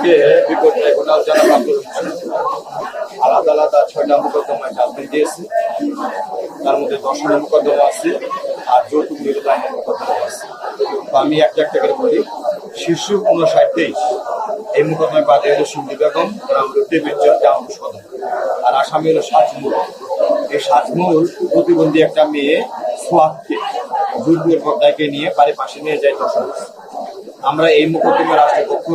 আজকে বিপদ ট্রাইব্যুনাল জনাব আব্দুর রহিম আলাদা আলাদা 6টা মোকদ্দমায় জামিন দিয়েছে। তার মধ্যে 10টা মোকদ্দমা আছে আর যৌতুক বিরোধী আইনের মোকদ্দমা আছে। তো আমি একটা একটা করে বলি। শিশু 59-23 এই মোকদ্দমায় বাদী হলো সিন্ধি বেগম, নাম হলো টেবিচর, গ্রাম সদর। আর আসামি হলো সাজমুল। এই সাজমুল প্রতিবন্ধী একটা মেয়ে সোয়াদকে জোরপূর্বক দায়কে নিয়ে বাড়ির পাশে নিয়ে যায় দর্শন। আমরা এই মোকদ্দমার রাষ্ট্রপক্ষ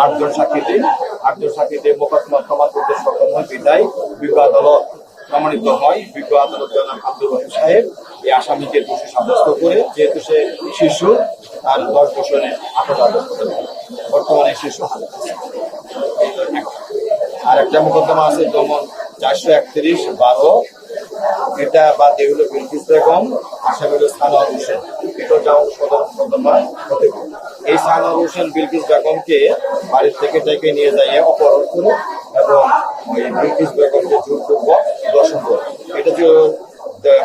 8 জন সাক্ষী দিই। 8 জন সাক্ষী দিয়ে মোকদ্দমা প্রমাণ করতে সক্ষম হয় বিদায় বিজ্ঞ আদালত প্রমাণিত হয়। বিজ্ঞ আদালত জনাব আব্দুর রহিম সাহেব এই আসামিকে দোষী সাব্যস্ত করে, যেহেতু সে শিশু, তার 10 বছরের আটক বর্তমানে শিশু হাজত। আর একটা মোকদ্দমা আছে দমন 431-12, এটা বাদী হলো বিলকিস বেগম, আসামি হলো সানোয়ার হোসেন। এটা যাও সদর মোকদ্দমা হতে পারে। এই সানোয়ার হোসেন বিলকিস বেগমকে বাড়ির থেকে ডেকে নিয়ে যাইয়ে অপহরণ করে এবং ওই বিলকিস বেগমকে জোরপূর্বক দর্শন করে। এটা যে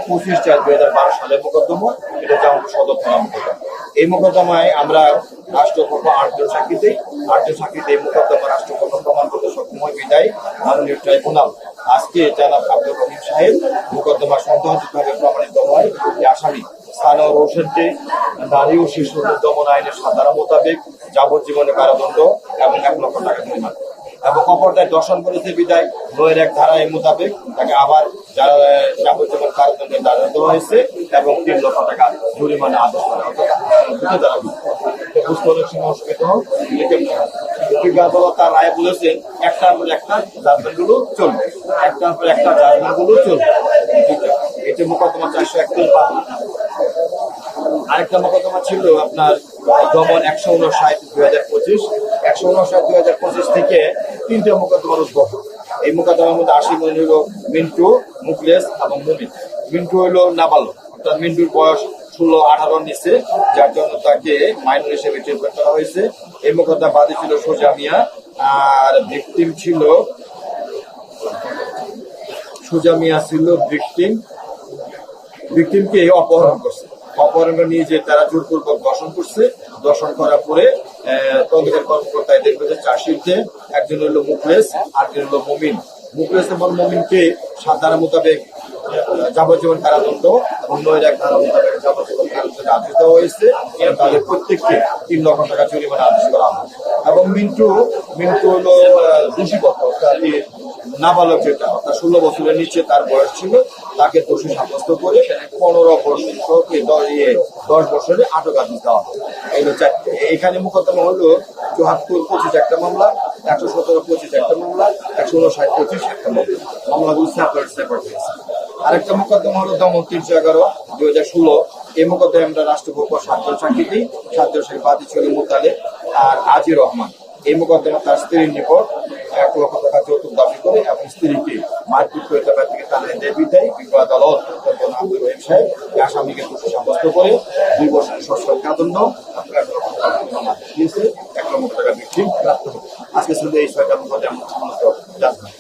25/4/2012 সালের মোকদ্দমা। এটা যাও সদর থানা মোকদ্দমা। এই মোকদ্দমায় আমরা রাষ্ট্রপক্ষ 8 জন সাক্ষী দিই। 8 জন সাক্ষী দিয়ে মোকদ্দমা রাষ্ট্রপক্ষ প্রমাণ করতে সক্ষম হয় বিদায় মাননীয় ট্রাইব্যুনাল আজকে জনাব আব্দুর রহিম সাহেব মোকদ্দমা সন্দেহজনকভাবে প্রমাণিত হয় যে আসামি সানোয়ার হোসেনকে নারী ও শিশু দমন আইনের সাধারণ মোতাবেক যাবজ্জীবনের কারাদণ্ড এবং 1 লক্ষ টাকা জরিমানা এবং অপরদায় দর্শন করেছে বিদায় 9-1 ধারায় মোতাবেক তাকে আবার যাবজ্জীবন কারাদণ্ডের দাঁড়া দেওয়া হয়েছে এবং 3 লক্ষ টাকা জরিমানা আদেশ করা তার রায় বলেছেন একটার পর একটা জাজমেন্ট গুলো চলবে, একটার পর একটা জাজমেন্ট গুলো চলবে। এটা মোকদ্দমা 431। আরেকটা মোকদ্দমা ছিল আপনার দমন 159/2025। 159/2025 থেকে 3টে মোকদ্দমার উদ্ভব। এই মোকদ্দমার মধ্যে আসামি হইল মিন্টু, মুখলেস এবং মুমিন। মিন্টু হইল নাবালক, অর্থাৎ মিন্টুর বয়স 16-18 নিচে, যার জন্য তাকে মাইনর হিসেবে ট্রিটমেন্ট করা হয়েছে। এই মোকদ্দমা বাদী ছিল সোজা মিয়া আর ভিকটিম ছিল সোজা মিয়া ছিল ভিকটিমকে অপহরণ করছে। অপহরণ নিয়ে যে তারা জোরপূর্বক দর্শন করছে। দর্শন করার পরে তদন্তের কর্মকর্তা দেখবে যে চার্জশিটে একজন হলো মুখলেস আর একজন হলো মুমিন। মুখলেস এবং মুমিনকে সাধারণ মোতাবেক যাবজ্জীবন কারাদণ্ড এবং 9-1 ধারা মোতাবেক যাবজ্জীবন কারাদণ্ড আদেশ দেওয়া হয়েছে। তাদের প্রত্যেককে 3 লক্ষ টাকা জরিমানা আদেশ করা হয়। এবং মিন্টু হলো দোষীপক্ষ, নাবালক, যেটা অর্থাৎ 16 বছরের নিচে তার বয়স ছিল, তাকে দোষী সাব্যস্ত করে 15 বছর 10 বছরে আটক আদেশ দেওয়া হয়। এগুলো 4টে। এখানে মোকদ্দমা হলো 74-25 একটা মামলা, 117-25 একটা মামলা, 159-25 একটা মামলা। মামলাগুলো সেপারেট হয়েছে। আরেকটা মোকদ্দমা হলো দমন 311/2016। এই মোকদ্দমায় আমরা রাষ্ট্রপক্ষ 7 জন সাক্ষী দিই। 7 জন সাক্ষী বাদী ছিল মুতালে আর আজির রহমান। এই মোকদ্দমা তার স্ত্রীর নিকট 1 লক্ষ টাকা যৌতুক দাবি করে এবং স্ত্রীকে মারপিট করে তার থেকে থানায় দেয় বিদায় বিজ্ঞ আদালত আব্দুর রহিম সাহেব আসামিকে দোষী সাব্যস্ত করে 2 বছরের সশ্রম কারাদণ্ড 1 লক্ষ টাকা দিয়েছে। 1 লক্ষ টাকা বিক্রি প্রাপ্ত হবে। আজকে শুধু এই 6টা মোকদ্দমা জানবেন।